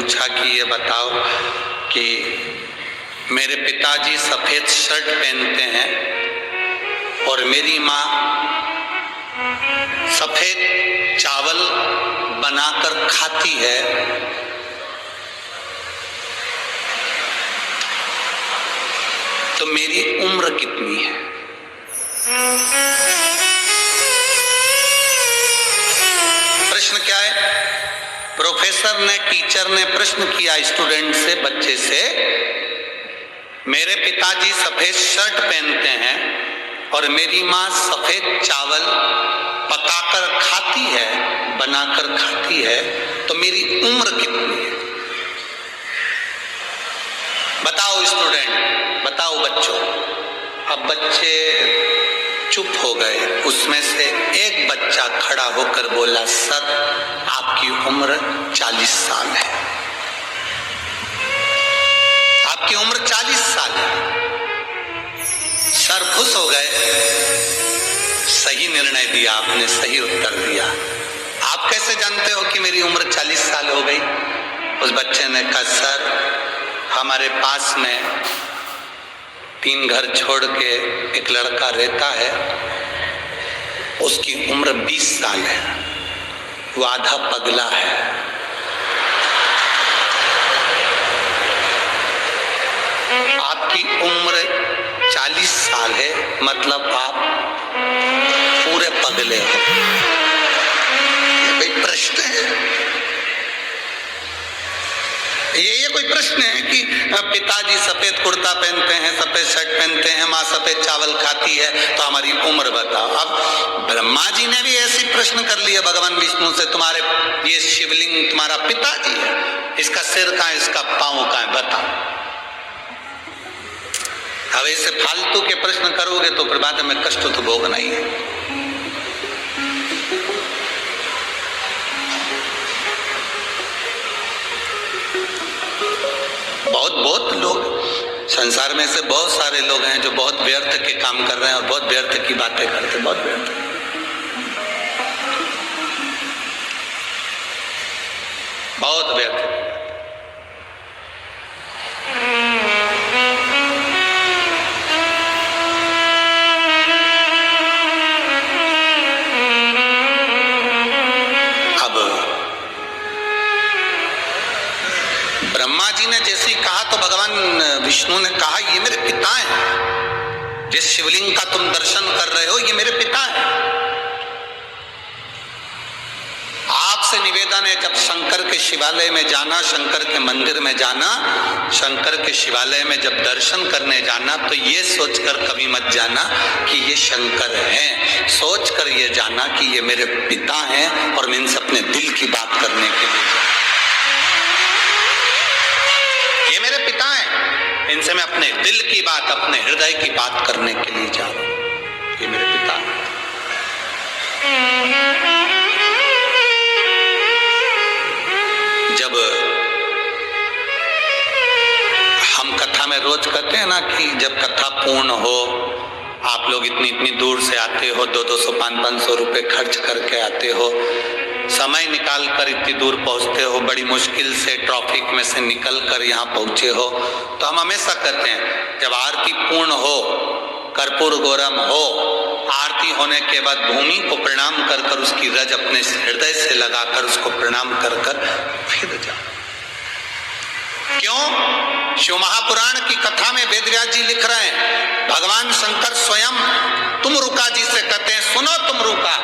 पूछा कि ये बताओ कि मेरे पिताजी सफेद शर्ट पहनते हैं और मेरी माँ सफेद चावल बनाकर खाती है, तो मेरी उम्र कितनी है? प्रश्न क्या है? प्रोफेसर ने, टीचर ने प्रश्न किया स्टूडेंट से, बच्चे से, मेरे पिताजी सफेद शर्ट पहनते हैं और मेरी माँ सफेद चावल पकाकर खाती है, बनाकर खाती है, तो मेरी उम्र कितनी है? बताओ स्टूडेंट, बताओ बच्चों। अब बच्चे चुप हो गए। उसमें से एक बच्चा खड़ा होकर बोला, सर आपकी उम्र 40 साल है। आपकी उम्र 40 साल है। सर खुश हो गए, सही निर्णय दिया आपने, सही उत्तर दिया। आप कैसे जानते हो कि मेरी उम्र 40 साल हो गई? उस बच्चे ने कहा, सर हमारे पास में 3 घर छोड़ के एक लड़का रहता है, उसकी उम्र 20 साल है, वो आधा पगला है। आपकी उम्र 40 साल है, मतलब आप पूरे पगले हो। ये कोई प्रश्न है? ये कोई प्रश्न है कि पिताजी सफेद कुर्ता पहनते हैं, सफेद शर्ट पहनते हैं, माँ सफेद चावल खाती है, तो हमारी उम्र बताओ। अब ब्रह्मा जी ने भी ऐसी प्रश्न कर लिया भगवान विष्णु से, तुम्हारे ये शिवलिंग तुम्हारा पिताजी है, इसका सिर कहाँ है, इसका पांव कहाँ है, बताओ। अब ऐसे फालतू के प्रश्न करोगे तो फिर बाद में कष्ट तो भोगना ही है। बहुत लोग संसार में से बहुत सारे लोग हैं जो बहुत व्यर्थ के काम कर रहे हैं और बहुत व्यर्थ की बातें करते हैं, बहुत व्यर्थ। बहुत व्यर्थ। ब्रह्मा जी ने जैसे ही कहा तो भगवान विष्णु ने कहा, ये मेरे पिता हैं, जिस शिवलिंग का तुम दर्शन कर रहे हो ये मेरे पिता हैं। आपसे निवेदन है, जब शंकर के शिवालय में जाना, शंकर के मंदिर में जाना, शंकर के शिवालय में जब दर्शन करने जाना, तो ये सोचकर कभी मत जाना कि ये शंकर हैं, सोचकर ये जाना कि ये मेरे पिता हैं और मैं इनसे अपने दिल की बात करने के लिए जाऊं। ये मेरे पिता हैं, इनसे मैं अपने दिल की बात, अपने हृदय की बात करने के लिए जा रहा हूं। ये मेरे पिता हैं। जब हम कथा में रोज कहते हैं ना कि जब कथा पूर्ण हो, आप लोग इतनी दूर से आते हो, 200 500 रुपए खर्च करके आते हो, समय निकाल कर इतनी दूर पहुंचते हो, बड़ी मुश्किल से ट्रैफिक में से निकल कर यहाँ पहुंचे हो, तो हम हमेशा कहते हैं जब आरती पूर्ण हो, कर्पूर गौरम हो, आरती होने के बाद भूमि को प्रणाम कर कर उसकी रज अपने हृदय से लगाकर उसको प्रणाम कर कर फिर जाओ। क्यों? शिव महापुराण की कथा में वेदव्यास जी लिख रहे हैं, भगवान शंकर स्वयं तुम रुका जी से कहते हैं, सुनो तुम रुका,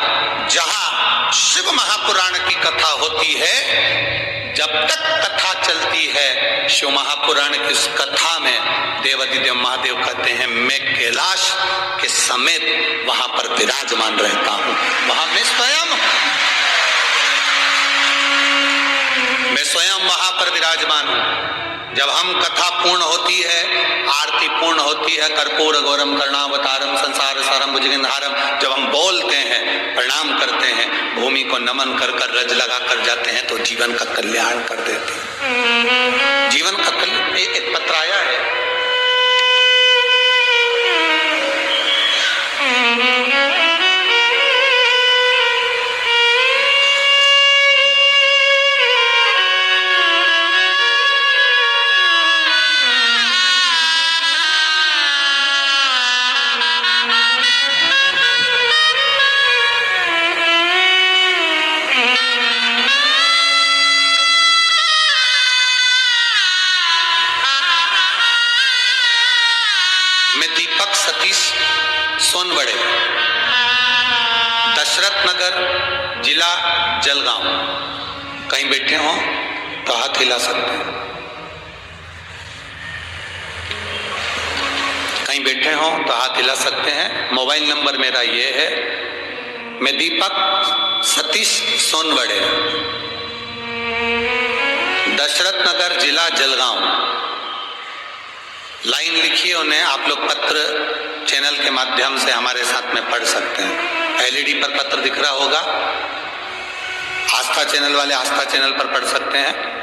जहां शिव महापुराण की कथा होती है, जब तक कथा चलती है, शिव महापुराण की उस कथा में देवादिदेव महादेव कहते हैं, मैं कैलाश के समेत वहां पर विराजमान रहता हूं, वहां मैं स्वयं वहां पर विराजमान हूं। जब हम कथा पूर्ण होती है, आरती पूर्ण होती है, कर्पूर गौरम करुणावतारम संसार सारम भुजगेंद्रहारम, जब हम बोलते हैं, प्रणाम करते हैं, भूमि को नमन कर कर रज लगा कर जाते हैं, तो जीवन का कल्याण कर देते हैं। जीवन का कल्याण। एक पत्र आया है, सोनवड़े, दशरथ नगर, जिला जलगांव। कहीं बैठे हो तो हाथ हिला सकते हैं। कहीं बैठे हो तो हाथ हिला सकते हैं। मोबाइल नंबर मेरा ये है, मैं दीपक सतीश सोनवड़े, दशरथ नगर, जिला जलगांव। लाइन लिखिए उन्हें, आप लोग पत्र चैनल के माध्यम से हमारे साथ में पढ़ सकते हैं। एलईडी पर पत्र दिख रहा होगा, आस्था चैनल वाले आस्था चैनल पर पढ़ सकते हैं।